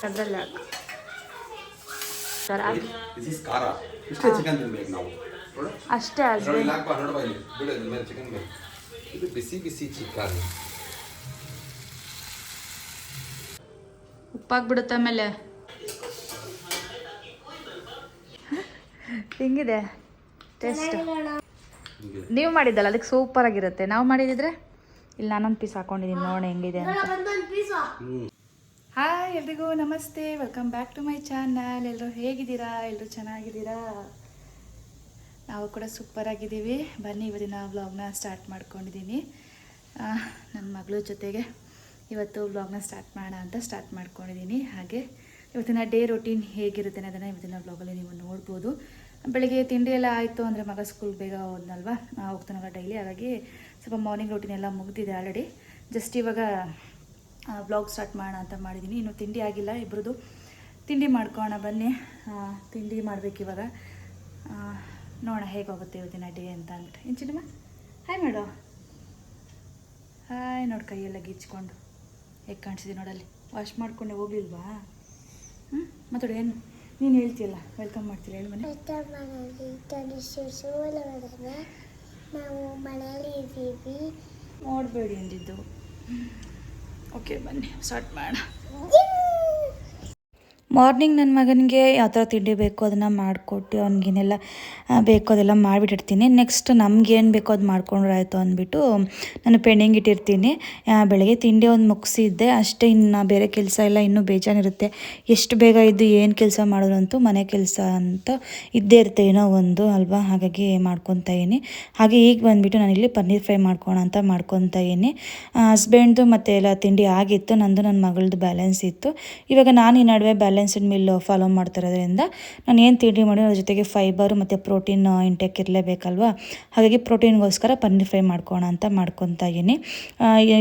ಅದರಲ್ಲ ಅಷ್ಟೇ ಇದು ಬಿಸಿ ಬಿಸಿ ಚಿಕನ್ ಉಪ್ಪಾಗ್ಬಿಡುತ್ತೆ ಆಮೇಲೆ. ಹೆಂಗಿದೆ ಟೇಸ್ಟ್? ನೀವು ಮಾಡಿದ್ದಲ್ಲ ಅದಕ್ಕೆ ಸೂಪರ್ ಆಗಿರುತ್ತೆ. ನಾವು ಮಾಡಿದಿದ್ರೆ ಇಲ್ಲಿ ನಾನೊಂದು ಪೀಸ್ ಹಾಕೊಂಡಿದ್ದೀನಿ, ನೋಡಿ ಹೆಂಗಿದೆ ಅಂತ. ಹಾಯ್ ಎಲ್ರಿಗೂ ನಮಸ್ತೆ, welcome back to my channel. ಎಲ್ಲರೂ ಹೇಗಿದ್ದೀರಾ? ಎಲ್ಲರೂ ಚೆನ್ನಾಗಿದ್ದೀರಾ? ನಾವು ಕೂಡ ಸೂಪರ್ ಆಗಿದ್ದೀವಿ. ಬನ್ನಿ ಇವತ್ತಿನ ವ್ಲಾಗ್ನ ಸ್ಟಾರ್ಟ್ ಮಾಡ್ಕೊಂಡಿದ್ದೀನಿ. ನನ್ನ ಮಗಳ ಜೊತೆಗೆ ಇವತ್ತು ವ್ಲಾಗ್ನ ಸ್ಟಾರ್ಟ್ ಮಾಡೋಣ ಅಂತ ಸ್ಟಾರ್ಟ್ ಮಾಡ್ಕೊಂಡಿದ್ದೀನಿ. ಹಾಗೆ ಇವತ್ತಿನ ಡೇ ರೊಟೀನ್ ಹೇಗಿರುತ್ತೆ ಅನ್ನೋದನ್ನು ಇವತ್ತಿನ ವ್ಲಾಗಲ್ಲಿ ನೀವು ನೋಡ್ಬೋದು. ಬೆಳಗ್ಗೆ ತಿಂಡಿ ಎಲ್ಲ ಆಯಿತು ಅಂದರೆ ಮಗ ಸ್ಕೂಲ್ ಬೇಗ ಹೋದ್ನಲ್ವ, ಹೋಗ್ತಾನಲ್ಲ ಡೈಲಿ. ಹಾಗಾಗಿ ಸ್ವಲ್ಪ ಮಾರ್ನಿಂಗ್ ರೊಟೀನ್ ಎಲ್ಲ ಮುಗಿದಿದೆ ಆಲ್ರೆಡಿ. ಜಸ್ಟ್ ಇವಾಗ ವ್ಲಾಗ್ ಸ್ಟಾರ್ಟ್ ಮಾಡೋಣ ಅಂತ ಮಾಡಿದ್ದೀನಿ. ಇನ್ನೂ ತಿಂಡಿ ಆಗಿಲ್ಲ, ಇಬ್ಬರದು ತಿಂಡಿ ಮಾಡ್ಕೊಳ್ಳೋಣ ಬನ್ನಿ. ತಿಂಡಿ ಮಾಡಬೇಕು ಇವಾಗ. ನೋಡೋಣ ಹೇಗೋಗುತ್ತೆ ಇವತ್ತಿನ ಡೇ ಅಂತ ಅಂದ್ಬಿಟ್ಟು. ಏನು ಚಿನ್ನಮ್ಮ ಹಾಯ್ ಮಾಡು. ಹಾಯ್ ನೋಡಿ, ಕೈಯೆಲ್ಲ ಗೀಚ್ಕೊಂಡು ಹೇಗೆ ಕಾಣಿಸಿದೆ ನೋಡಲ್ಲಿ. ವಾಶ್ ಮಾಡ್ಕೊಂಡೆ ಹೋಗ್ಲಿಲ್ವಾ? ಮಾತಾಡು, ಏನು ನೀನು ಹೇಳ್ತೀಯಲ್ಲ, ವೆಲ್ಕಮ್ ಮಾಡ್ತೀರಾ ಹೇಳಿ. ಮನೆ ನಾವು ಮನೆಯಲ್ಲಿ ಇದ್ದೀವಿ, ನೋಡಬೇಡಿ ಅಂದಿದ್ದು. ಓಕೆ ಬನ್ನಿ ಸ್ಟಾರ್ಟ್ ಮಾಡೋಣ. ಮಾರ್ನಿಂಗ್ ನನ್ನ ಮಗನಿಗೆ ಯಾವ ಥರ ತಿಂಡಿ ಬೇಕು ಅದನ್ನು ಮಾಡಿಕೊಟ್ಟು ಅವ್ನಿಗೇನೆಲ್ಲ ಬೇಕು ಅದೆಲ್ಲ ಮಾಡಿಬಿಟ್ಟಿರ್ತೀನಿ. ನೆಕ್ಸ್ಟ್ ನಮಗೇನು ಬೇಕೋ ಅದು ಮಾಡ್ಕೊಂಡ್ರೆ ಆಯಿತು ಅಂದ್ಬಿಟ್ಟು ನಾನು ಪೆಂಡಿಂಗ್ ಇಟ್ಟಿರ್ತೀನಿ. ಬೆಳಗ್ಗೆ ತಿಂಡಿ ಒಂದು ಮುಗಿಸಿದ್ದೆ ಅಷ್ಟೇ. ಇನ್ನು ಬೇರೆ ಕೆಲಸ ಎಲ್ಲ ಇನ್ನೂ ಬೇಜಾನಿರುತ್ತೆ. ಎಷ್ಟು ಬೇಗ ಇದ್ದು ಏನು ಕೆಲಸ ಮಾಡಿದ್ರಂತೂ ಮನೆ ಕೆಲಸ ಅಂತ ಇದ್ದೇ ಇರುತ್ತೆ ಏನೋ ಒಂದು ಅಲ್ವಾ. ಹಾಗಾಗಿ ಮಾಡ್ಕೊತಾ ಇದ್ದೀನಿ. ಹಾಗೆ ಈಗ ಬಂದುಬಿಟ್ಟು ನಾನಿಲ್ಲಿ ಪನ್ನೀರ್ ಫ್ರೈ ಮಾಡ್ಕೋಣ ಅಂತ ಮಾಡ್ಕೊತಾ ಇದ್ದೀನಿ. ಹಸ್ಬೆಂಡ್ದು ಮತ್ತು ಎಲ್ಲ ತಿಂಡಿ ಆಗಿತ್ತು, ನಂದು ನನ್ನ ಮಗಳದ್ದು ಬ್ಯಾಲೆನ್ಸ್ ಇತ್ತು. ಇವಾಗ ನಾನು ಈ ನಡುವೆ ಬ್ಯಾಲೆನ್ಸ್ಡ್ ಮೀಲ್ ಫಾಲೋ ಮಾಡ್ತಿರೋದ್ರಿಂದ ನಾನು ಏನು ತಿಂಡಿ ಮಾಡಿ ಅದ್ರ ಜೊತೆಗೆ ಫೈಬರು ಮತ್ತು ಪ್ರೋಟೀನ್ ಇಂಟೇಕ್ ಇರಲೇಬೇಕಲ್ವ. ಹಾಗಾಗಿ ಪ್ರೋಟೀನ್ಗೋಸ್ಕರ ಪನ್ನೀರ್ ಫ್ರೈ ಮಾಡ್ಕೋಣ ಅಂತ ಮಾಡ್ಕೊತಾ ಇದ್ದೀನಿ.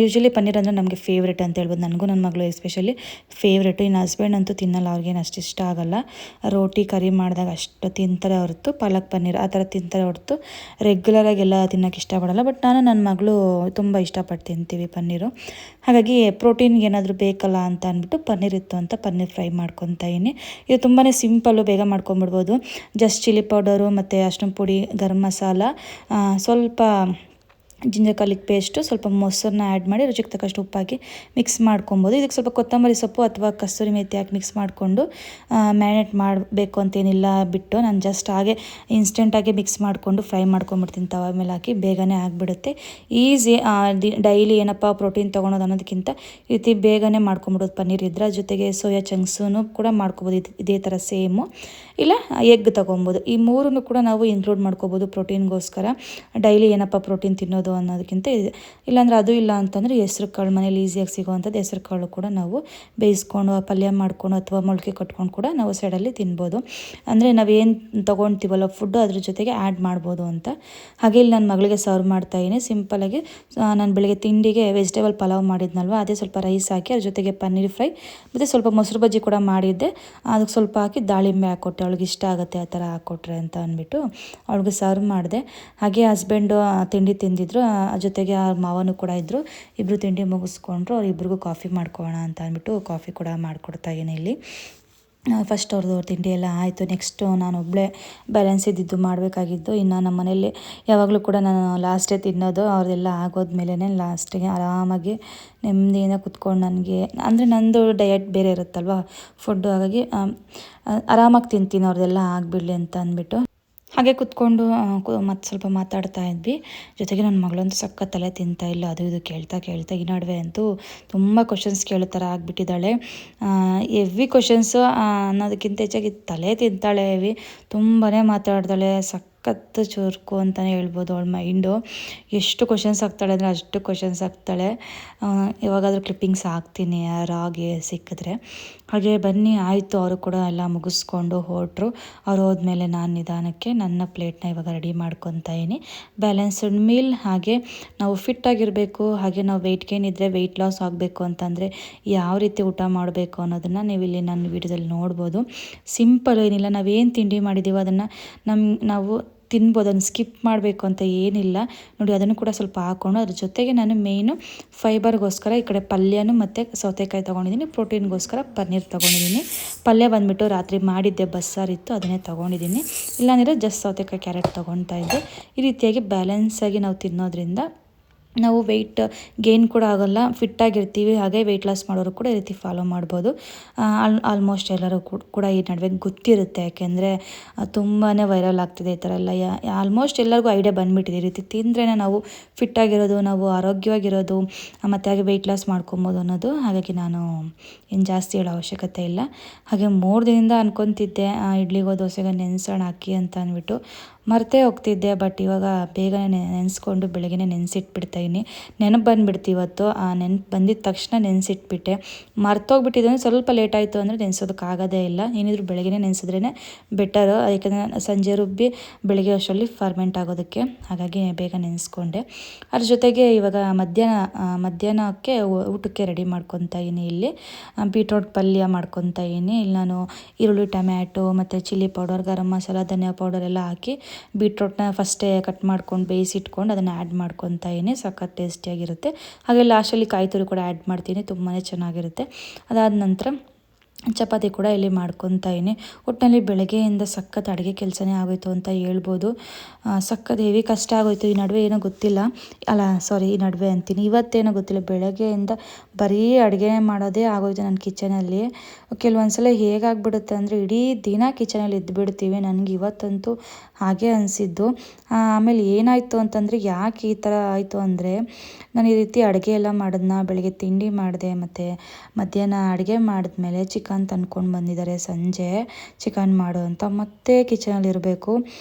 ಯೂಶ್ವಲಿ ಪನ್ನೀರ್ ಅಂದರೆ ನಮಗೆ ಫೇವ್ರೇಟ್ ಅಂತ ಹೇಳ್ಬೋದು. ನನಗೂ ನನ್ನ ಮಗಳು ಎಸ್ಪೆಷಲಿ ಫೇವ್ರೇಟು. ಇನ್ನು ಹಸ್ಬೆಂಡ್ ಅಂತೂ ತಿನ್ನಲ್ಲ, ಅವ್ರಿಗೇನು ಅಷ್ಟು ಇಷ್ಟ ಆಗೋಲ್ಲ. ರೋಟಿ ಕರಿ ಮಾಡಿದಾಗ ಅಷ್ಟು ತಿಂತಾರೆ ಹೊರತು, ಪಾಲಕ್ ಪನ್ನೀರ್ ಆ ಥರ ತಿಂತಾರೆ ಹೊರತು ರೆಗ್ಯುಲರಾಗೆಲ್ಲ ತಿನ್ನೋಕೆ ಇಷ್ಟಪಡಲ್ಲ. ಬಟ್ ನಾನು ನನ್ನ ಮಗಳು ತುಂಬ ಇಷ್ಟಪಟ್ಟು ತಿಂತೀವಿ ಪನ್ನೀರು. ಹಾಗಾಗಿ ಪ್ರೋಟೀನ್ಗೆ ಏನಾದರೂ ಬೇಕಲ್ಲ ಅಂತ ಅಂದ್ಬಿಟ್ಟು ಪನ್ನೀರ್ ಇತ್ತು ಅಂತ ಪನ್ನೀರ್ ಫ್ರೈ ಮಾಡ್ಕೊತಾ ಇದ್ದೀನಿ. ಇದು ತುಂಬಾ ಸಿಂಪಲ್ಲು, ಬೇಗ ಮಾಡ್ಕೊಂಬಿಡ್ಬೋದು. ಜಸ್ಟ್ ಚಿಲ್ಲಿ ಪೌಡರು ಮತ್ತು ಅರಿಶಿನ ಪುಡಿ, ಗರಂ ಮಸಾಲ, ಸ್ವಲ್ಪ ಜಿಂಜರ್ ಗಾರ್ಲಿಕ್ ಪೇಸ್ಟು, ಸ್ವಲ್ಪ ಮೊಸರನ್ನ ಆ್ಯಡ್ ಮಾಡಿ ರುಚಿಗೆ ತಕ್ಕಷ್ಟು ಉಪ್ಪಾಕಿ ಮಿಕ್ಸ್ ಮಾಡ್ಕೊಬೋದು. ಇದಕ್ಕೆ ಸ್ವಲ್ಪ ಕೊತ್ತಂಬರಿ ಸೊಪ್ಪು ಅಥವಾ ಕಸ್ತೂರಿ ಮೇಥಿ ಹಾಕಿ ಮಿಕ್ಸ್ ಮಾಡಿಕೊಂಡು ಮ್ಯಾರಿನೇಟ್ ಮಾಡಬೇಕು ಅಂತೇನಿಲ್ಲ ಬಿಟ್ಟು, ನಾನು ಜಸ್ಟ್ ಹಾಗೆ ಇನ್ಸ್ಟೆಂಟಾಗಿ ಮಿಕ್ಸ್ ಮಾಡಿಕೊಂಡು ಫ್ರೈ ಮಾಡ್ಕೊಂಬಿಡ್ತೀನಿ ತವ ಮೇಲೆ ಹಾಕಿ. ಬೇಗನೆ ಆಗಿಬಿಡುತ್ತೆ, ಈಸಿ. ಡೈಲಿ ಏನಪ್ಪ ಪ್ರೋಟೀನ್ ತೊಗೊಳೋದು ಅನ್ನೋದಕ್ಕಿಂತ ಈ ರೀತಿ ಬೇಗನೆ ಮಾಡ್ಕೊಂಬಿಡೋದು ಪನ್ನೀರ್ ಇದ್ರೆ. ಜೊತೆಗೆ ಸೋಯಾ ಚಂಕ್ಸೂ ಕೂಡ ಮಾಡ್ಕೊಬೋದು ಇದೇ ಥರ ಸೇಮು. ಇಲ್ಲ ಎಗ್ ತೊಗೊಬೋದು. ಈ ಮೂರನ್ನು ಕೂಡ ನಾವು ಇನ್ಕ್ಲೂಡ್ ಮಾಡ್ಕೋಬೋದು ಪ್ರೋಟೀನ್ಗೋಸ್ಕರ. ಡೈಲಿ ಏನಪ್ಪ ಪ್ರೋಟೀನ್ ತಿನ್ನೋದು ಅನ್ನೋದಕ್ಕಿಂತ ಇಲ್ಲಾಂದರೆ ಅದು ಇಲ್ಲ ಅಂತಂದರೆ ಹೆಸ್ರು ಕಾಳು, ಮನೇಲಿ ಈಸಿಯಾಗಿ ಸಿಗೋವಂಥದ್ದು ಹೆಸ್ರು ಕಾಳು ಕೂಡ ನಾವು ಬೇಯಿಸ್ಕೊಂಡು ಪಲ್ಯ ಮಾಡ್ಕೊಂಡು ಅಥವಾ ಮೊಳಕೆ ಕಟ್ಕೊಂಡು ಕೂಡ ನಾವು ಸೈಡಲ್ಲಿ ತಿನ್ಬೋದು. ಅಂದರೆ ನಾವೇನು ತೊಗೊಳ್ತೀವಲ್ಲ ಫುಡ್ಡು ಅದ್ರ ಜೊತೆಗೆ ಆ್ಯಡ್ ಮಾಡ್ಬೋದು ಅಂತ. ಹಾಗೆ ಇಲ್ಲಿ ನನ್ನ ಮಗಳಿಗೆ ಸರ್ವ್ ಮಾಡ್ತಾಯಿದ್ದೀನಿ ಸಿಂಪಲಾಗಿ. ನಾನು ಬೆಳಗ್ಗೆ ತಿಂಡಿಗೆ ವೆಜಿಟೇಬಲ್ ಪಲಾವ್ ಮಾಡಿದ್ನಲ್ವ, ಅದೇ ಸ್ವಲ್ಪ ರೈಸ್ ಹಾಕಿ ಅದ್ರ ಜೊತೆಗೆ ಪನ್ನೀರ್ ಫ್ರೈ ಮತ್ತು ಸ್ವಲ್ಪ ಮೊಸರು ಬಜ್ಜಿ ಕೂಡ ಮಾಡಿದ್ದೆ. ಅದಕ್ಕೆ ಸ್ವಲ್ಪ ಹಾಕಿ ದಾಳಿಂಬೆ ಹಾಕ್ಕೊಟ್ಟೆ, ಅವಳಿಗೆ ಇಷ್ಟ ಆಗುತ್ತೆ ಆ ಥರ ಹಾಕ್ಕೊಟ್ರೆ ಅಂತ ಅಂದ್ಬಿಟ್ಟು ಅವಳಿಗೆ ಸರ್ವ್ ಮಾಡಿದೆ. ಹಾಗೆ ಹಸ್ಬೆಂಡು ತಿಂಡಿ ತಿಂದಿದ್ರು, ಜೊತೆಗೆ ಅವ್ರ ಮಾವನು ಕೂಡ ಇದ್ದರು. ಇಬ್ಬರು ತಿಂಡಿ ಮುಗಿಸ್ಕೊಂಡ್ರು. ಅವ್ರಿಬ್ರಿಗೂ ಕಾಫಿ ಮಾಡ್ಕೊಳ್ಳೋಣ ಅಂತ ಅಂದ್ಬಿಟ್ಟು ಕಾಫಿ ಕೂಡ ಮಾಡಿಕೊಡ್ತಾಯಿದ್ದೀನಿ ಇಲ್ಲಿ. ಫಸ್ಟ್ ಅವ್ರದ್ದು ತಿಂಡಿ ಎಲ್ಲ ಆಯಿತು. ನೆಕ್ಸ್ಟು ನಾನು ಒಬ್ಬಳೇ ಬ್ಯಾಲೆನ್ಸ್ ಇದ್ದಿದ್ದು ಮಾಡಬೇಕಾಗಿದ್ದು. ಇನ್ನು ನಮ್ಮ ಮನೇಲಿ ಯಾವಾಗಲೂ ಕೂಡ ನಾನು ಲಾಸ್ಟೇ ತಿನ್ನೋದು. ಅವ್ರದ್ದೆಲ್ಲ ಆಗೋದ್ಮೇಲೆ ಲಾಸ್ಟಿಗೆ ಆರಾಮಾಗಿ ನೆಮ್ಮದಿಯಿಂದ ಕುತ್ಕೊಂಡು, ನನಗೆ ಅಂದರೆ ನಂದು ಡಯಟ್ ಬೇರೆ ಇರುತ್ತಲ್ವ ಫುಡ್ಡು, ಹಾಗಾಗಿ ಆರಾಮಾಗಿ ತಿಂತೀನಿ ಅವ್ರದ್ದೆಲ್ಲ ಆಗಿಬಿಡಲಿ ಅಂತ ಅಂದ್ಬಿಟ್ಟು. ಹಾಗೆ ಕುತ್ಕೊಂಡು ಮತ್ತು ಸ್ವಲ್ಪ ಮಾತಾಡ್ತಾ ಇದ್ವಿ. ಜೊತೆಗೆ ನನ್ನ ಮಗಳಂತೂ ಸಕ್ಕ ತಲೆ ತಿಂತಾ ಇಲ್ಲ, ಅದು ಇದು ಕೇಳ್ತಾ ಈ ನಡುವೆ ಅಂತೂ ತುಂಬ ಕ್ವಶನ್ಸ್ ಕೇಳೋ ಥರ ಆಗಿಬಿಟ್ಟಿದ್ದಾಳೆ. ಎವ್ವಿ ಕ್ವಶನ್ಸು ಅನ್ನೋದಕ್ಕಿಂತ ಹೆಚ್ಚಾಗಿ ತಲೆ ತಿಂತಾಳೆ ಹೆವಿ. ತುಂಬಾ ಮಾತಾಡ್ತಾಳೆ, ಸಖತ್ತು ಚುರುಕು ಅಂತಲೇ ಹೇಳ್ಬೋದು. ಅವಳ ಮೈಂಡು ಎಷ್ಟು ಕ್ವಶನ್ಸ್ ಆಗ್ತಾಳೆ ಅಂದರೆ ಅಷ್ಟು ಕ್ವಶನ್ಸ್ ಆಗ್ತಾಳೆ. ಯಾವಾಗಾದರೂ ಕ್ಲಿಪ್ಪಿಂಗ್ಸ್ ಹಾಕ್ತೀನಿ ಯಾರಾಗೆ ಸಿಕ್ಕಿದ್ರೆ. ಹಾಗೆ ಬನ್ನಿ ಆಯಿತು, ಅವರು ಕೂಡ ಎಲ್ಲ ಮುಗಿಸ್ಕೊಂಡು ಹೊರಟ್ರು. ಅವ್ರು ಹೋದ್ಮೇಲೆ ನಾನು ನಿಧಾನಕ್ಕೆ ನನ್ನ ಪ್ಲೇಟ್ನ ಇವಾಗ ರೆಡಿ ಮಾಡ್ಕೊತಾ ಇದ್ದೀನಿ. Balanced meal. ಹಾಗೆ ನಾವು ಫಿಟ್ಟಾಗಿರಬೇಕು, ಹಾಗೆ ನಾವು ವೆಯ್ಟ್ ಗೇನ್ ಇದ್ದರೆ ವೆಯ್ಟ್ ಲಾಸ್ ಆಗಬೇಕು ಅಂತಂದರೆ ಯಾವ ರೀತಿ ಊಟ ಮಾಡಬೇಕು ಅನ್ನೋದನ್ನು ನೀವು ಇಲ್ಲಿ ನನ್ನ ವೀಡಿಯೋದಲ್ಲಿ ನೋಡ್ಬೋದು. ಸಿಂಪಲ್ ಏನಿಲ್ಲ, ನಾವೇನು ತಿಂಡಿ ಮಾಡಿದ್ದೀವೋ ಅದನ್ನು ನಾವು ತಿನ್ಬೋದು, ಅದನ್ನು ಸ್ಕಿಪ್ ಮಾಡಬೇಕು ಅಂತ ಏನಿಲ್ಲ ನೋಡಿ. ಅದನ್ನು ಕೂಡ ಸ್ವಲ್ಪ ಹಾಕ್ಕೊಂಡು ಅದ್ರ ಜೊತೆಗೆ ನಾನು ಮೇಯ್ನು ಫೈಬರ್ಗೋಸ್ಕರ ಈ ಕಡೆ ಪಲ್ಯನೂ ಮತ್ತು ಸೌತೆಕಾಯಿ ತೊಗೊಂಡಿದ್ದೀನಿ, ಪ್ರೋಟೀನ್ಗೋಸ್ಕರ ಪನ್ನೀರ್ ತೊಗೊಂಡಿದ್ದೀನಿ. ಪಲ್ಯ ಬಂದುಬಿಟ್ಟು ರಾತ್ರಿ ಮಾಡಿದ್ದೆ ಬಸ್ಸಾರಿತ್ತು, ಅದನ್ನೇ ತೊಗೊಂಡಿದ್ದೀನಿ. ಇಲ್ಲಾಂದರೆ ಜಸ್ಟ್ ಸೌತೆಕಾಯಿ ಕ್ಯಾರೆಟ್ ತೊಗೊತಾ ಇದ್ದೆ. ಈ ರೀತಿಯಾಗಿ ಬ್ಯಾಲೆನ್ಸಾಗಿ ನಾವು ತಿನ್ನೋದ್ರಿಂದ ನಾವು ವೆಯ್ಟ್ ಗೇನ್ ಕೂಡ ಆಗೋಲ್ಲ, ಫಿಟ್ಟಾಗಿರ್ತೀವಿ. ಹಾಗೆ ವೆಯ್ಟ್ ಲಾಸ್ ಮಾಡೋರು ಕೂಡ ಈ ರೀತಿ ಫಾಲೋ ಮಾಡ್ಬೋದು. ಆಲ್ಮೋಸ್ಟ್ ಎಲ್ಲರೂ ಕೂಡ ಈ ನಡುವೆ ಗೊತ್ತಿರುತ್ತೆ, ಯಾಕೆಂದರೆ ತುಂಬಾ ವೈರಲ್ ಆಗ್ತಿದೆ ಈ ಥರ ಎಲ್ಲ. ಆಲ್ಮೋಸ್ಟ್ ಎಲ್ಲರಿಗೂ ಐಡಿಯಾ ಬಂದುಬಿಟ್ಟಿದೆ, ಈ ರೀತಿ ತಿಂದ್ರೇ ನಾವು ಫಿಟ್ಟಾಗಿರೋದು, ನಾವು ಆರೋಗ್ಯವಾಗಿರೋದು ಮತ್ತು ಹಾಗೆ ವೆಯ್ಟ್ ಲಾಸ್ ಮಾಡ್ಕೊಬೋದು ಅನ್ನೋದು. ಹಾಗಾಗಿ ನಾನು ಏನು ಜಾಸ್ತಿ ಹೇಳೋ ಅವಶ್ಯಕತೆ ಇಲ್ಲ. ಹಾಗೆ 3 ದಿನದಿಂದ ಅನ್ಕೊತಿದ್ದೆ ಇಡ್ಲಿಗೋ ದೋಸೆಗೋ ನೆನೆಸೋಣ ಹಾಕಿ ಅಂತ ಅಂದ್ಬಿಟ್ಟು, ಮರ್ತೇ ಹೋಗ್ತಿದ್ದೆ. ಬಟ್ ಇವಾಗ ಬೇಗನೆ ನೆನೆಸ್ಕೊಂಡು ಬೆಳಗ್ಗೆ ನೆನೆಸಿಟ್ಬಿಡ್ತಾಯಿನಿ. ನೆನಪು ಬಂದುಬಿಡ್ತು ಇವತ್ತು. ನೆನಪು ಬಂದಿದ್ದ ತಕ್ಷಣ ನೆನೆಸಿಟ್ಬಿಟ್ಟೆ. ಮರ್ತೋಗ್ಬಿಟ್ಟಿದ್ದೆ, ಸ್ವಲ್ಪ ಲೇಟ್ ಆಯಿತು ಅಂದರೆ ನೆನೆಸೋದಕ್ಕಾಗೋದೇ ಇಲ್ಲ. ಏನಿದ್ರು ಬೆಳಗ್ಗೆ ನೆನೆಸಿದ್ರೇ ಬೆಟರು, ಯಾಕಂದರೆ ಸಂಜೆ ರುಬ್ಬಿ ಬೆಳಗ್ಗೆ ಅಷ್ಟರಲ್ಲಿ ಫರ್ಮೆಂಟ್ ಆಗೋದಕ್ಕೆ. ಹಾಗಾಗಿ ಬೇಗ ನೆನೆಸ್ಕೊಂಡೆ. ಅದ್ರ ಜೊತೆಗೆ ಇವಾಗ ಮಧ್ಯಾಹ್ನಕ್ಕೆ ಊಟಕ್ಕೆ ರೆಡಿ ಮಾಡ್ಕೊತಾ ಇದ್ದೀನಿ. ಇಲ್ಲಿ ಬೀಟ್ರೋಟ್ ಪಲ್ಯ ಮಾಡ್ಕೊತಾ ಇದ್ದೀನಿ. ಇಲ್ಲಿ ನಾನು ಈರುಳ್ಳಿ, ಟೊಮ್ಯಾಟೊ ಮತ್ತು ಚಿಲ್ಲಿ ಪೌಡರ್, ಗರಂ ಮಸಾಲ, ಧನಿಯಾ ಪೌಡರ್ ಎಲ್ಲ ಹಾಕಿ ಬೀಟ್ರೋಟ್ನ ಫಸ್ಟೇ ಕಟ್ ಮಾಡ್ಕೊಂಡು ಬೇಯಿಸಿಟ್ಕೊಂಡು ಅದನ್ನು ಆ್ಯಡ್ ಮಾಡ್ಕೊತಾ ಇದ್ದೀನಿ. ಸಖತ್ ಟೇಸ್ಟಿಯಾಗಿರುತ್ತೆ. ಹಾಗೆ ಲಾಸ್ಟಲ್ಲಿ ಕಾಯಿ ತುರಿ ಕೂಡ ಆ್ಯಡ್ ಮಾಡ್ತೀನಿ, ತುಂಬಾ ಚೆನ್ನಾಗಿರುತ್ತೆ. ಅದಾದ ನಂತರ ಚಪಾತಿ ಕೂಡ ಇಲ್ಲಿ ಮಾಡ್ಕೊತಾ ಇದ್ದೀನಿ. ಒಟ್ಟಿನಲ್ಲಿ ಬೆಳಗ್ಗೆಯಿಂದ ಸಖತ್ ಅಡುಗೆ ಕೆಲಸನೇ ಆಗೋಯ್ತು ಅಂತ ಹೇಳ್ಬೋದು. ಸಖತ್ ಹೆವಿ ಕಷ್ಟ ಆಗೋಯ್ತು. ಈ ನಡುವೆ ಏನೋ ಗೊತ್ತಿಲ್ಲ, ಈ ನಡುವೆ ಅಂತೀನಿ, ಇವತ್ತೇನೋ ಗೊತ್ತಿಲ್ಲ, ಬೆಳಗ್ಗೆಯಿಂದ ಬರೀ ಅಡುಗೆ ಮಾಡೋದೇ ಆಗೋಯ್ತು ನನ್ನ ಕಿಚನಲ್ಲಿ. ಕೆಲವೊಂದ್ಸಲ ಹೇಗಾಗ್ಬಿಡುತ್ತೆ ಅಂದರೆ ಇಡೀ ದಿನ ಕಿಚನಲ್ಲಿ ಇದ್ದುಬಿಡ್ತೀವಿ. ನನಗೆ ಇವತ್ತಂತೂ ಹಾಗೆ ಅನಿಸಿದ್ದು. ಆಮೇಲೆ ಏನಾಯಿತು ಅಂತಂದರೆ ಯಾಕೆ ಈ ಥರ ಆಯಿತು ಅಂದರೆ, ನಾನು ಈ ರೀತಿ ಅಡುಗೆ ಎಲ್ಲ ಮಾಡಿದ್ನ, ಬೆಳಗ್ಗೆ ತಿಂಡಿ ಮಾಡಿದೆ ಮತ್ತು ಮಧ್ಯಾಹ್ನ ಅಡುಗೆ ಮಾಡಿದ್ಮೇಲೆ ಚಿಕನ್ ತಂದ್ಕೊಂಡು ಬಂದಿದ್ದಾರೆ ಸಂಜೆ, ಚಿಕನ್ ಮಾಡು ಅಂತ, ಮತ್ತೆ ಕಿಚನಲ್ಲಿ ಇರಬೇಕು.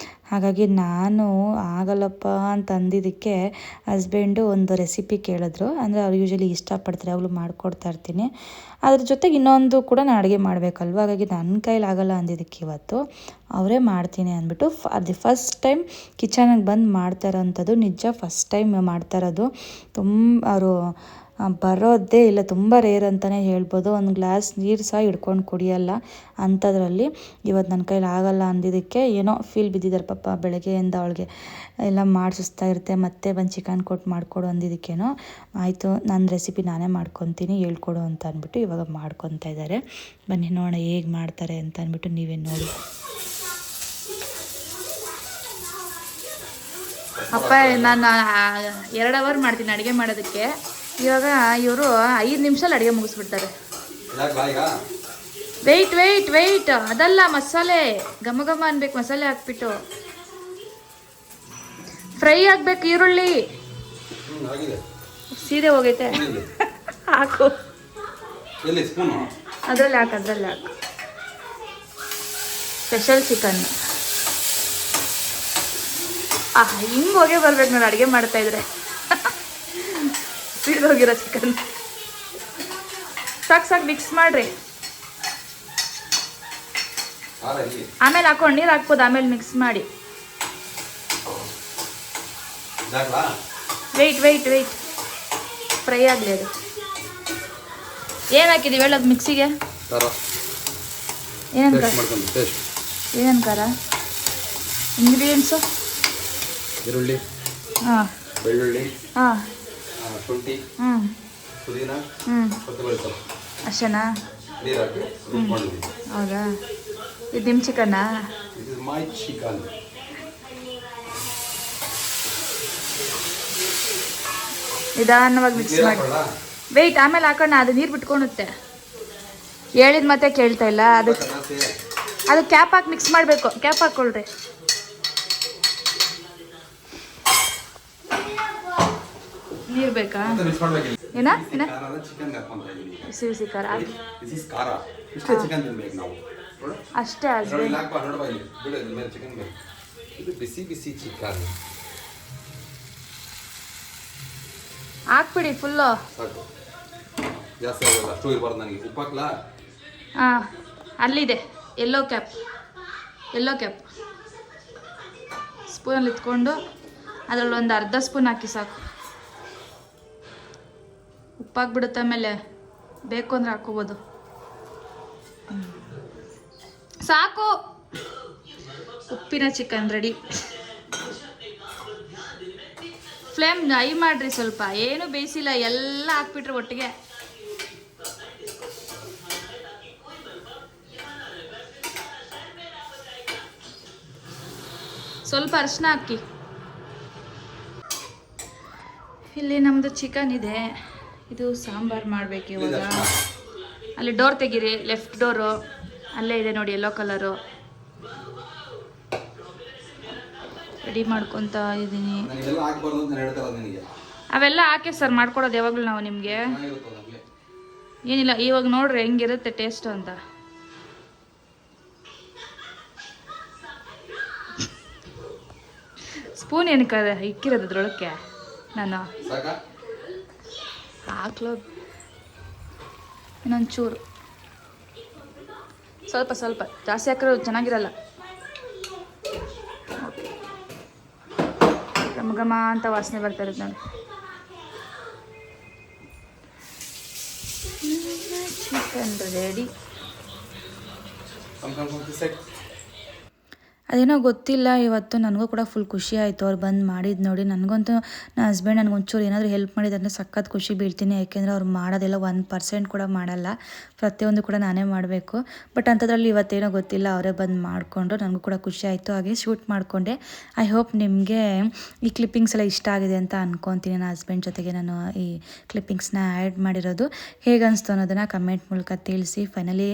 ಹಾಗಾಗಿ ನಾನು ಆಗಲ್ಲಪ್ಪ ಅಂತ ಅಂದಿದ್ದಕ್ಕೆ ಹಸ್ಬೆಂಡು ಒಂದು ರೆಸಿಪಿ ಕೇಳಿದ್ರು. ಅಂದರೆ ಅವ್ರು ಯೂಶ್ವಲಿ ಇಷ್ಟಪಡ್ತಾರೆ, ಅವಳು ಮಾಡಿಕೊಡ್ತಾ ಇರ್ತೀನಿ. ಅದ್ರ ಜೊತೆಗೆ ಇನ್ನೊಂದು ಕೂಡ ನಾನು ಅಡುಗೆ ಮಾಡಬೇಕಲ್ವ, ಹಾಗಾಗಿ ನನ್ನ ಕೈಲಿ ಆಗಲ್ಲ ಅಂದಿದ್ದಕ್ಕೆ ಇವತ್ತು ಅವರೇ ಮಾಡ್ತೀನಿ ಅಂದ್ಬಿಟ್ಟು ಅದು ಫಸ್ಟ್ ಟೈಮ್ ಕಿಚನಿಗೆ ಬಂದು ಮಾಡ್ತಾ ಇರೋಂಥದ್ದು. ನಿಜ ಫಸ್ಟ್ ಟೈಮ್ ಮಾಡ್ತಾ ಇರೋದು. ಅವರು ಬರೋದೇ ಇಲ್ಲ, ತುಂಬ ರೇರ್ ಅಂತಲೇ ಹೇಳ್ಬೋದು. ಒಂದು ಗ್ಲಾಸ್ ನೀರು ಸಹ ಹಿಡ್ಕೊಂಡು ಕುಡಿಯಲ್ಲ ಅಂಥದ್ರಲ್ಲಿ. ಇವತ್ತು ನನ್ನ ಕೈಲಿ ಆಗಲ್ಲ ಅಂದಿದ್ದಕ್ಕೆ ಏನೋ ಫೀಲ್ ಬಿದ್ದಿದ್ದಾರೆ ಪಾಪ, ಬೆಳಗ್ಗೆಯಿಂದ ಅವಳಿಗೆ ಎಲ್ಲ ಮಾಡಿಸ್ತಾ ಇರುತ್ತೆ, ಮತ್ತೆ ಬಂದು ಚಿಕನ್ ಕೊಟ್ಟು ಮಾಡಿಕೊಡು ಅಂದಿದ್ದಕ್ಕೇನೋ ಆಯಿತು, ನನ್ನ ರೆಸಿಪಿ ನಾನೇ ಮಾಡ್ಕೊತೀನಿ ಹೇಳ್ಕೊಡು ಅಂತ ಅಂದ್ಬಿಟ್ಟು ಇವಾಗ ಮಾಡ್ಕೊತಾ ಇದ್ದಾರೆ. ಬನ್ನಿ ನೋಡೋಣ ಹೇಗೆ ಮಾಡ್ತಾರೆ ಅಂತ ಅಂದ್ಬಿಟ್ಟು ನೀವೇ ನೋಡಿ. ಅಪ್ಪ ನಾನು 2 ಅವರ್ ಮಾಡ್ತೀನಿ ಅಡುಗೆ ಮಾಡೋದಕ್ಕೆ. ಇವಾಗ ಇವರು 5 ನಿಮಿಷದಲ್ಲಿ ಅಡುಗೆ ಮುಗಿಸ್ಬಿಡ್ತಾರೆ. ವೆಯ್ಟ್ ಅದಲ್ಲ, ಮಸಾಲೆ ಘಮ ಘಮ ಅನ್ಬೇಕು, ಮಸಾಲೆ ಹಾಕ್ಬಿಟ್ಟು ಫ್ರೈ ಆಗ್ಬೇಕು. ಈರುಳ್ಳಿ ಸೀದೆ ಹೋಗೈತೆ, ಹಾಕು ಅದರಲ್ಲಿ ಹಾಕು. ಸ್ಪೆಷಲ್ ಚಿಕನ್ ಹಿಂಗೆ ಹೋಗೇ ಬರ್ಬೇಕು ನೋಡಿ ಅಡುಗೆ ಮಾಡ್ತಾ ಇದ್ರೆ. ಸೀದೋಗಿರೋ ಚಿಕನ್ ಸಾಕು ಮಿಕ್ಸ್ ಮಾಡ್ರಿ. ಆಮೇಲೆ ಹಾಕೊಂಡು ನೀರು ಹಾಕ್ಬೋದು, ಆಮೇಲೆ ಮಿಕ್ಸ್ ಮಾಡಿ. ವೆಯ್ಟ್ ಫ್ರೈ ಆಗಲಿ. ಅದು ಏನು ಹಾಕಿದ್ದೀವಿ ಹೇಳೋದು ಮಿಕ್ಸಿಗೆ? ಏನೇನು ಖಾರ ಇಂಗ್ರೀಡಿಯೆಂಟ್ಸು? ಈರುಳ್ಳಿ, ಹಾಂ, ಬೆಳ್ಳುಳ್ಳಿ, ಹಾಂ, ಶುಂಠಿ, ಪುದೀನ, ಕೊತ್ತಂಬರಿ ಸೊಪ್ಪು ಅಷ್ಟೇನಾ? ನೀರು ಹಾಕಿ ರುಬ್ಕೊಂಡಿದ್ದೀವಿ. ಹೌದಾ? ಇದು ನಿಮ್ಮ ಚಿಕನ್ನಾ? ಇದು ಮೈ ಚಿಕನ್. ನಿಧಾನವಾಗಿ ಮಿಕ್ಸ್ ಮಾಡಿ. ವೆಯ್ಟ್ ಆಮೇಲೆ ಹಾಕೋಣ, ಅದು ನೀರು ಬಿಟ್ಕೊಳುತ್ತೆ. ಹೇಳಿದ ಮತ್ತೆ ಕೇಳ್ತಾ ಇಲ್ಲ. ಅದು ಕ್ಯಾಪ್ ಹಾಕಿ ಮಿಕ್ಸ್ ಮಾಡಬೇಕು. ಕ್ಯಾಪ್ ಹಾಕ್ಕೊಳ್ರಿ. ನೀರು ಬೇಕಾ? ಏನ ಬಿಸಿ ಖಾರ ಅಷ್ಟೇ. ಇದು ಬಿಸಿ ಬಿಸಿ ಚಿಕನ್ ಹಾಕ್ಬಿಡಿ ಫುಲ್ಲು. ಜಾಸ್ತಿ ಆಗಲ್ಲ, ಅಷ್ಟು ಇರಬಾರ್ದು. ನನಗೆ ಉಪ್ಪು ಹಾಕ್ಲಾ? ಹಾಂ, ಅಲ್ಲಿದೆ ಎಲ್ಲೋ ಕ್ಯಾಪ್ ಸ್ಪೂನಲ್ಲಿ ಇಟ್ಕೊಂಡು ಅದರಲ್ಲಿ ಒಂದು ಅರ್ಧ ಸ್ಪೂನ್ ಹಾಕಿ ಸಾಕು. ಉಪ್ಪಾಕ್ಬಿಡುತ್ತೆ, ಆಮೇಲೆ ಬೇಕು ಅಂದರೆ ಹಾಕ್ಕೋಬೋದು. ಸಾಕು, ಉಪ್ಪಿನ ಚಿಕನ್ ರೆಡಿ. ಫ್ಲೇಮ್ ಹೈ ಮಾಡಿರಿ ಸ್ವಲ್ಪ, ಏನು ಬೇಯಿಸಿಲ್ಲ, ಎಲ್ಲ ಹಾಕ್ಬಿಟ್ರಿ ಒಟ್ಟಿಗೆ. ಸ್ವಲ್ಪ ಅರಿಶಿನ ಹಾಕಿ. ಇಲ್ಲಿ ನಮ್ಮದು ಚಿಕನ್ ಇದೆ, ಇದು ಸಾಂಬಾರು ಮಾಡಬೇಕು ಇವಾಗ. ಅಲ್ಲಿ ಡೋರ್ ತೆಗೀರಿ, ಲೆಫ್ಟ್ ಡೋರು ಅಲ್ಲೇ ಇದೆ ನೋಡಿ, ಯೆಲ್ಲೋ ಕಲರು. ರೆಡಿ ಮಾಡ್ಕೊತಾ ಇದ್ದೀನಿ. ಅವೆಲ್ಲ ಹಾಕಿ ಸರ್ ಮಾಡ್ಕೊಡೋದು ಯಾವಾಗಲೂ ನಾವು ನಿಮಗೆ. ಏನಿಲ್ಲ, ಇವಾಗ ನೋಡ್ರಿ ಹೆಂಗಿರುತ್ತೆ ಟೇಸ್ಟು ಅಂತ. ಸ್ಪೂನ್ ಏನಕ್ಕೆ ಇಕ್ಕಿರೋದು ಅದ್ರೊಳಕ್ಕೆ ನಾನು ಹಾಕ್ಲೋ. ಇನ್ನೊಂದು ಚೂರು, ಸ್ವಲ್ಪ ಸ್ವಲ್ಪ ಜಾಸ್ತಿ ಹಾಕಿರೋದು ಚೆನ್ನಾಗಿರಲ್ಲ. ಘಮ ಘಮ ಅಂತ ವಾಸನೆ ಬರ್ತಾ ಇರುತ್ತೆ ನೋಡಿ. Chicken ready. ಅದೇನೋ ಗೊತ್ತಿಲ್ಲ, ಇವತ್ತು ನನಗೂ ಕೂಡ ಫುಲ್ ಖುಷಿ ಆಯಿತು ಅವ್ರು ಬಂದು ಮಾಡಿದ್ದು ನೋಡಿ. ನನಗಂತೂ ನನ್ನ ಹಸ್ಬೆಂಡ್ ನನಗೊಂಚೂರು ಏನಾದರೂ ಹೆಲ್ಪ್ ಮಾಡಿದ್ರೆ ಸಖತ್ ಖುಷಿ ಬೀಳ್ತೀನಿ. ಯಾಕೆಂದರೆ ಅವ್ರು ಮಾಡೋದೆಲ್ಲ 1% ಕೂಡ ಮಾಡಲ್ಲ, ಪ್ರತಿಯೊಂದು ಕೂಡ ನಾನೇ ಮಾಡಬೇಕು. ಬಟ್ ಅಂಥದ್ರಲ್ಲಿ ಇವತ್ತೇನೋ ಗೊತ್ತಿಲ್ಲ, ಅವರೇ ಬಂದು ಮಾಡಿಕೊಂಡ್ರು. ನನಗೂ ಕೂಡ ಖುಷಿ ಆಯಿತು, ಹಾಗೆ ಶೂಟ್ ಮಾಡಿಕೊಂಡೆ. ಐ ಹೋಪ್ ನಿಮಗೆ ಈ ಕ್ಲಿಪ್ಪಿಂಗ್ಸ್ ಎಲ್ಲ ಇಷ್ಟ ಆಗಿದೆ ಅಂತ ಅಂದ್ಕೊತೀನಿ. ನನ್ನ ಹಸ್ಬೆಂಡ್ ಜೊತೆಗೆ ನಾನು ಈ ಕ್ಲಿಪ್ಪಿಂಗ್ಸ್ನ ಆ್ಯಡ್ ಮಾಡಿರೋದು ಹೇಗೆ ಅನಿಸ್ತು ಅನ್ನೋದನ್ನು ಕಮೆಂಟ್ ಮೂಲಕ ತಿಳಿಸಿ. ಫೈನಲಿ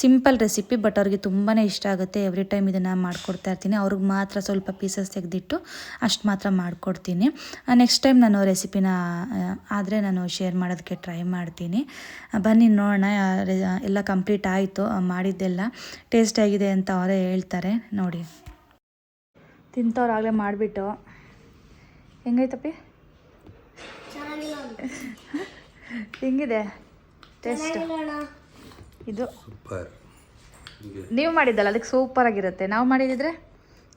ಸಿಂಪಲ್ ರೆಸಿಪಿ, ಬಟ್ ಅವ್ರಿಗೆ ತುಂಬಾ ಇಷ್ಟ ಆಗುತ್ತೆ. ಎವ್ರಿ ಟೈಮ್ ಇದನ್ನು ಮಾಡ್ಕೊಡ್ತಾ ಇರ್ತೀನಿ. ಅವ್ರಿಗೆ ಮಾತ್ರ ಸ್ವಲ್ಪ ಪೀಸಸ್ ತೆಗೆದಿಟ್ಟು ಅಷ್ಟು ಮಾತ್ರ ಮಾಡಿಕೊಡ್ತೀನಿ. ನೆಕ್ಸ್ಟ್ ಟೈಮ್ ನಾನು ರೆಸಿಪಿನ ಆದರೆ ನಾನು ಶೇರ್ ಮಾಡೋದಕ್ಕೆ ಟ್ರೈ ಮಾಡ್ತೀನಿ. ಬನ್ನಿ ನೋಡೋಣ. ಎಲ್ಲ ಕಂಪ್ಲೀಟ್ ಆಯಿತು, ಮಾಡಿದ್ದೆಲ್ಲ ಟೇಸ್ಟ್ ಆಗಿದೆ ಅಂತ ಅವರೇ ಹೇಳ್ತಾರೆ. ನೋಡಿ ತಿಂತವ್ರಾಗಲೇ ಮಾಡಿಬಿಟ್ಟು ಹೆಂಗೈತಪ್ಪಿ, ಹೆಂಗಿದೆ ಟೇಸ್ಟ್? ಇದು ನೀವು ಮಾಡಿದ್ದಲ್ಲ, ಅದಕ್ಕೆ ಸೂಪರ್ ಆಗಿರುತ್ತೆ. ನಾವು ಮಾಡಿದಿದ್ರೆ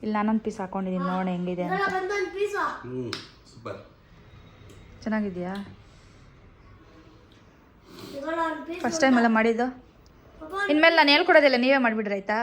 ಇಲ್ಲಿ ನಾನೊಂದು ಪೀಸ್ ಹಾಕೊಂಡಿದ್ದೀನಿ, ನೋಡೋಣ ಹೆಂಗಿದೆ ಅಂತ. ಚೆನ್ನಾಗಿದೆಯಾ? ಫಸ್ಟ್ ಟೈಮ್ ಎಲ್ಲ ಮಾಡಿದ್ದು. ಇನ್ಮೇಲೆ ನಾನು ಹೇಳ್ಕೊಡೋದಿಲ್ಲ, ನೀವೇ ಮಾಡಿಬಿಡ್ರಿ ಆಯ್ತಾ?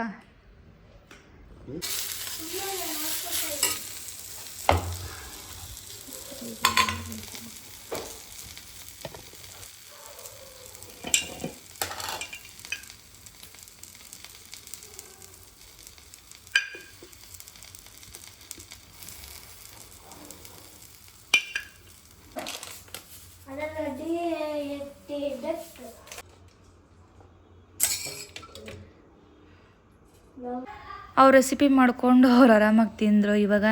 ಅವ್ರು ರೆಸಿಪಿ ಮಾಡಿಕೊಂಡು ಅವ್ರು ಆರಾಮಾಗಿ ತಿಂದರು. ಇವಾಗ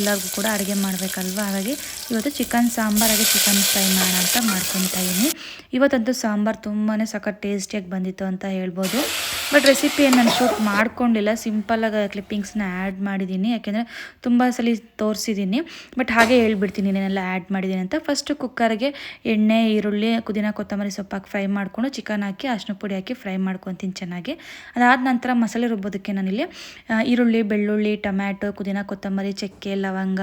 ಎಲ್ಲರಿಗೂ ಕೂಡ ಅಡುಗೆ ಮಾಡಬೇಕಲ್ವ, ಹಾಗಾಗಿ ಇವತ್ತು ಚಿಕನ್ ಸಾಂಬಾರಾಗಿ ಚಿಕನ್ ಫ್ರೈ ಮಾಡೋಣ ಅಂತ ಮಾಡ್ಕೊತಾ ಇದ್ದೀನಿ. ಇವತ್ತಂತೂ ಸಾಂಬಾರು ತುಂಬಾ ಸಖತ್ ಟೇಸ್ಟಿಯಾಗಿ ಬಂದಿತ್ತು ಅಂತ ಹೇಳ್ಬೋದು. ಬಟ್ ರೆಸಿಪಿಯನ್ನು ನಾನು ಶೂಟ್ ಮಾಡ್ಕೊಂಡಿಲ್ಲ, ಸಿಂಪಲ್ಲಾಗಿ ಕ್ಲಿಪ್ಪಿಂಗ್ಸ್ನ ಆ್ಯಡ್ ಮಾಡಿದ್ದೀನಿ. ಯಾಕೆಂದರೆ ತುಂಬ ಸಲ ತೋರಿಸಿದ್ದೀನಿ, ಬಟ್ ಹಾಗೆ ಹೇಳ್ಬಿಡ್ತೀನಿ ಏನೆಲ್ಲ ಆ್ಯಡ್ ಮಾಡಿದ್ದೀನಿ ಅಂತ. ಫಸ್ಟು ಕುಕ್ಕರ್ಗೆ ಎಣ್ಣೆ, ಈರುಳ್ಳಿ, ಪುದೀನ, ಕೊತ್ತಂಬರಿ ಸೊಪ್ಪು ಹಾಕಿ ಫ್ರೈ ಮಾಡಿಕೊಂಡು ಚಿಕನ್ ಹಾಕಿ ಅರಿಶಿನ ಪುಡಿ ಹಾಕಿ ಫ್ರೈ ಮಾಡ್ಕೊತೀನಿ ಚೆನ್ನಾಗಿ. ಅದಾದ ನಂತರ ಮಸಾಲೆ ರುಬ್ಬೋದಕ್ಕೆ ನಾನಿಲ್ಲಿ ಈರುಳ್ಳಿ, ಬೆಳ್ಳುಳ್ಳಿ, ಟೊಮ್ಯಾಟೊ, ಪುದೀನ, ಕೊತ್ತಂಬರಿ, ಚಕ್ಕೆ, ಲವಂಗ,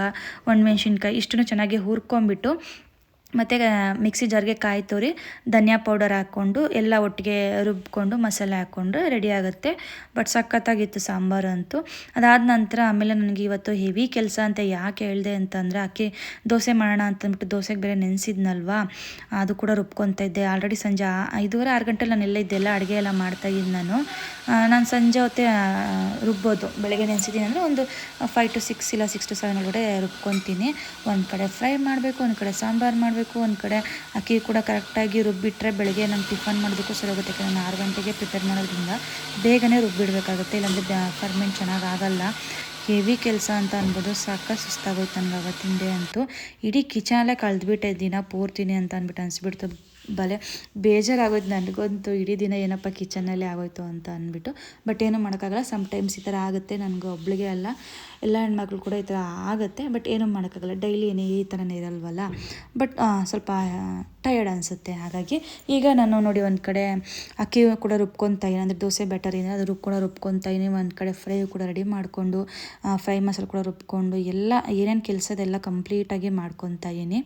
ಒಣಮೆಣ್ಸಿನ್ಕಾಯಿ ಇಷ್ಟನ್ನು ಚೆನ್ನಾಗಿ ಹುರ್ಕೊಂಬಿಟ್ಟು ಮತ್ತು ಮಿಕ್ಸಿ ಜಾರ್ಗೆ ಕಾಯಿ ತುರಿ, ಧನಿಯಾ ಪೌಡರ್ ಹಾಕ್ಕೊಂಡು ಎಲ್ಲ ಒಟ್ಟಿಗೆ ರುಬ್ಕೊಂಡು ಮಸಾಲೆ ಹಾಕ್ಕೊಂಡು ರೆಡಿ ಆಗುತ್ತೆ. ಬಟ್ ಸಖತ್ತಾಗಿತ್ತು ಸಾಂಬಾರು ಅಂತೂ. ಅದಾದ ನಂತರ ಆಮೇಲೆ ನನಗೆ ಇವತ್ತು ಹೆವಿ ಕೆಲಸ ಅಂತ ಯಾಕೆ ಹೇಳಿದೆ ಅಂತಂದರೆ, ಅಕ್ಕಿ ದೋಸೆ ಮಾಡೋಣ ಅಂತಂದ್ಬಿಟ್ಟು ದೋಸೆಗೆ ಬೇರೆ ನೆನೆಸಿದ್ನಲ್ವಾ, ಅದು ಕೂಡ ರುಬ್ಕೊತಾ ಇದ್ದೆ. ಆಲ್ರೆಡಿ ಸಂಜೆ 5:30-6 ಗಂಟೆಲಿ ನಾನು ಎಲ್ಲ ಇದ್ದೆಲ್ಲ ಅಡುಗೆ ಎಲ್ಲ ಮಾಡ್ತಾಯಿದ್ದು. ನಾನು ಸಂಜೆ ಹೊತ್ತೇ ರುಬ್ಬೋದು. ಬೆಳಗ್ಗೆ ನೆನೆಸಿದ್ದೀನಿ ಅಂದರೆ ಒಂದು 5 to 6 ಇಲ್ಲ 6 to 7 ಒಳಗಡೆ ರುಬ್ಕೊತೀನಿ. ಒಂದು ಕಡೆ ಫ್ರೈ ಮಾಡಬೇಕು, ಒಂದು ಕಡೆ ಸಾಂಬಾರು ಮಾಡಬೇಕು, ಒಂದು ಕಡೆ ಅಕ್ಕಿ ಕೂಡ ಕರೆಕ್ಟಾಗಿ ರುಬ್ಬಿಟ್ರೆ ಬೆಳಗ್ಗೆ ನಾನು ಟಿಫನ್ ಮಾಡೋದಕ್ಕೂ ಸರಿ ಹೋಗುತ್ತೆ. ನಾನು 6 ಗಂಟೆಗೆ ಪ್ರಿಪೇರ್ ಮಾಡೋದ್ರಿಂದ ಬೇಗನೆ ರುಬ್ಬಿಡಬೇಕಾಗುತ್ತೆ, ಇಲ್ಲಾಂದರೆ ಫರ್ಮೆಂಟ್ ಚೆನ್ನಾಗಿ ಆಗಲ್ಲ. ಹೆವಿ ಕೆಲಸ ಅಂತ ಅನ್ಬೋದು. ಸಾಕು ಸುಸ್ತಾಗೋಯ್ತು ನನಗೆ ಅವತ್ತಿನ ಡೇ ಅಂತೂ. ಇಡೀ ಕಿಚನಲ್ಲೇ ಕಳೆದ್ಬಿಟ್ಟೆ ದಿನ ಪೂರ್ತಿನಿ ಅಂತ ಅಂದ್ಬಿಟ್ಟು ಅನಿಸ್ಬಿಡ್ತು. ಬಲೆ ಬೇಜಾರಾಗೋಯ್ತು ನನಗಂತೂ, ಇಡೀ ದಿನ ಏನಪ್ಪ ಕಿಚನ್ನಲ್ಲೇ ಆಗೋಯ್ತು ಅಂತ ಅಂದ್ಬಿಟ್ಟು. ಬಟ್ ಏನೂ ಮಾಡೋಕ್ಕಾಗಲ್ಲ, ಸಮ್ಟೈಮ್ಸ್ ಈ ಥರ ಆಗುತ್ತೆ. ನನಗೆ ಒಬ್ಳಿಗೆ ಅಲ್ಲ, ಎಲ್ಲ ಹೆಣ್ಮಕ್ಳು ಕೂಡ ಈ ಥರ ಆಗುತ್ತೆ. ಬಟ್ ಏನೂ ಮಾಡೋಕ್ಕಾಗಲ್ಲ, ಡೈಲಿ ಈ ಥರನೇ ಇರಲ್ವಲ್ಲ. ಬಟ್ ಸ್ವಲ್ಪ ಟಯರ್ಡ್ ಅನಿಸುತ್ತೆ. ಹಾಗಾಗಿ ಈಗ ನಾನು ನೋಡಿ ಒಂದು ಕಡೆ ಅಕ್ಕಿ ಕೂಡ ರುಬ್ಕೊತಾ ಇದ್ದೀನಿ, ಅಂದರೆ ದೋಸೆ ಬ್ಯಾಟರ್ ಏನಿದೆ ಅದು ಕೂಡ ರುಬ್ಕೊತಾ ಇದ್ದೀನಿ. ಒಂದು ಕಡೆ ಫ್ರೈ ಕೂಡ ರೆಡಿ ಮಾಡಿಕೊಂಡು ಫ್ರೈ ಮಸಾಲೆ ಕೂಡ ರುಬ್ಕೊಂಡು ಎಲ್ಲ ಏನೇನು ಕೆಲಸ ಅದೆಲ್ಲ ಕಂಪ್ಲೀಟಾಗಿ ಮಾಡ್ಕೊತಾ ಇದ್ದೀನಿ.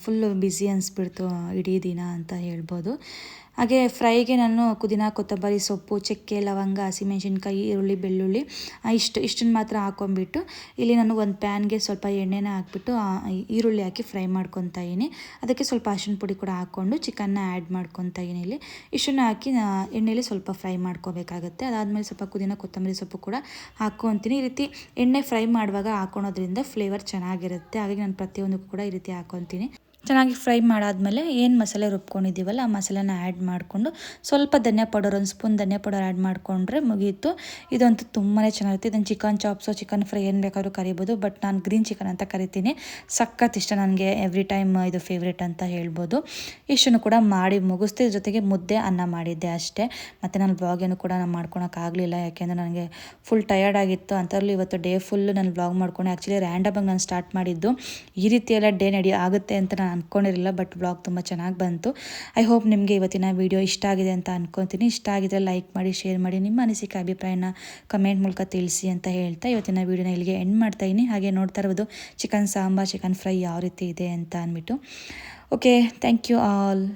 ಫುಲ್ಲು ಬ್ಯುಸಿ ಅನಿಸ್ಬಿಡ್ತು ಇಡೀ ದಿನ ಅಂತ ಹೇಳ್ಬೋದು. ಹಾಗೆ ಫ್ರೈಗೆ ನಾನು ಪುದೀನ ಕೊತ್ತಂಬರಿ ಸೊಪ್ಪು ಚಕ್ಕೆ ಲವಂಗ ಹಸಿಮೆಣಸಿನ್ಕಾಯಿ ಈರುಳ್ಳಿ ಬೆಳ್ಳುಳ್ಳಿ ಇಷ್ಟನ್ನು ಮಾತ್ರ ಹಾಕೊಂಡ್ಬಿಟ್ಟು ಇಲ್ಲಿ ನಾನು ಒಂದು ಪ್ಯಾನ್ಗೆ ಸ್ವಲ್ಪ ಎಣ್ಣೆನ ಹಾಕ್ಬಿಟ್ಟು ಈರುಳ್ಳಿ ಹಾಕಿ ಫ್ರೈ ಮಾಡ್ಕೊತಾ ಇದ್ದೀನಿ. ಅದಕ್ಕೆ ಸ್ವಲ್ಪ ಅರಿಶಿನ ಪುಡಿ ಕೂಡ ಹಾಕ್ಕೊಂಡು ಚಿಕನ್ನ ಆ್ಯಡ್ ಮಾಡ್ಕೊತಾ ಇದ್ದೀನಿ. ಇಲ್ಲಿ ಇಷ್ಟನ್ನು ಹಾಕಿ ಎಣ್ಣೆಯಲ್ಲಿ ಸ್ವಲ್ಪ ಫ್ರೈ ಮಾಡ್ಕೋಬೇಕಾಗುತ್ತೆ. ಅದಾದಮೇಲೆ ಸ್ವಲ್ಪ ಪುದೀನ ಕೊತ್ತಂಬರಿ ಸೊಪ್ಪು ಕೂಡ ಹಾಕ್ಕೊತೀನಿ. ಈ ರೀತಿ ಎಣ್ಣೆ ಫ್ರೈ ಮಾಡುವಾಗ ಹಾಕೊಳೋದ್ರಿಂದ ಫ್ಲೇವರ್ ಚೆನ್ನಾಗಿರುತ್ತೆ. ಹಾಗಾಗಿ ನಾನು ಪ್ರತಿಯೊಂದಕ್ಕೂ ಕೂಡ ಈ ರೀತಿ ಹಾಕ್ಕೊತೀನಿ. ಚೆನ್ನಾಗಿ ಫ್ರೈ ಮಾಡಾದಮೇಲೆ ಏನು ಮಸಾಲೆ ರುಬ್ಕೊಂಡಿದ್ದೀವಲ್ಲ ಆ ಮಸಾಲೆನ ಆ್ಯಡ್ ಮಾಡಿಕೊಂಡು ಸ್ವಲ್ಪ ಧನಿಯಾ ಪೌಡರ್, ಒಂದು ಸ್ಪೂನ್ ಧನಿಯಾ ಪೌಡರ್ ಆ್ಯಡ್ ಮಾಡಿಕೊಂಡ್ರೆ ಮುಗೀತು. ಇದಂತೂ ತುಂಬಾ ಚೆನ್ನಾಗಿರುತ್ತೆ. ಇದನ್ನು ಚಿಕನ್ ಚಾಪ್ಸು ಚಿಕನ್ ಫ್ರೈ ಏನು ಬೇಕಾದ್ರೂ ಕರಿಬೋದು, ಬಟ್ ನಾನು ಗ್ರೀನ್ ಚಿಕನ್ ಅಂತ ಕರಿತೀನಿ. ಸಖತ್ ಇಷ್ಟ ನನಗೆ, ಎವ್ರಿ ಟೈಮ್ ಇದು ಫೇವ್ರೇಟ್ ಅಂತ ಹೇಳ್ಬೋದು. ಇಷ್ಟನ್ನು ಕೂಡ ಮಾಡಿ ಮುಗಿಸ್ತಿ. ಜೊತೆಗೆ ಮುದ್ದೆ ಅನ್ನ ಮಾಡಿದ್ದೆ ಅಷ್ಟೇ. ಮತ್ತು ನಾನು ಬ್ಲಾಗ್ ಏನು ಕೂಡ ನಾನು ಮಾಡ್ಕೊಳಕ್ಕಾಗಲಿಲ್ಲ, ಯಾಕೆಂದರೆ ನನಗೆ ಫುಲ್ ಟಯರ್ಡ್ ಆಗಿತ್ತು. ಅಂತರಲ್ಲೂ ಇವತ್ತು ಡೇ ಫುಲ್ಲು ನಾನು ಬ್ಲಾಗ್ ಮಾಡ್ಕೊಂಡು ಆ್ಯಕ್ಚುಲಿ ರ್ಯಾಂಡಮಾಗಿ ನಾನು ಸ್ಟಾರ್ಟ್ ಮಾಡಿದ್ದು. ಈ ರೀತಿ ಎಲ್ಲ ಡೇ ಆಗುತ್ತೆ ಅಂತ ನಾನು ಅಂದ್ಕೊಂಡಿರಲಿಲ್ಲ, ಬಟ್ ಬ್ಲಾಗ್ ತುಂಬ ಚೆನ್ನಾಗಿ ಬಂತು. ಐ ಹೋಪ್ ನಿಮಗೆ ಇವತ್ತಿನ ವಿಡಿಯೋ ಇಷ್ಟ ಆಗಿದೆ ಅಂತ ಅಂದ್ಕೊತೀನಿ. ಇಷ್ಟ ಆಗಿದ್ರೆ ಲೈಕ್ ಮಾಡಿ, ಶೇರ್ ಮಾಡಿ, ನಿಮ್ಮ ಅನಿಸಿಕೆ ಅಭಿಪ್ರಾಯನ ಕಮೆಂಟ್ ಮೂಲಕ ತಿಳಿಸಿ ಅಂತ ಹೇಳ್ತಾ ಇವತ್ತಿನ ವಿಡಿಯೋನ ಇಲ್ಲಿಗೆ ಎಂಡ್ ಮಾಡ್ತಾಯಿದ್ದೀನಿ. ಹಾಗೆ ನೋಡ್ತಾ ಇರ್ಬೋದು ಚಿಕನ್ ಸಾಂಬಾರ್, ಚಿಕನ್ ಫ್ರೈ ಯಾವ ರೀತಿ ಇದೆ ಅಂತ ಅಂದ್ಬಿಟ್ಟು. Okay, thank you all.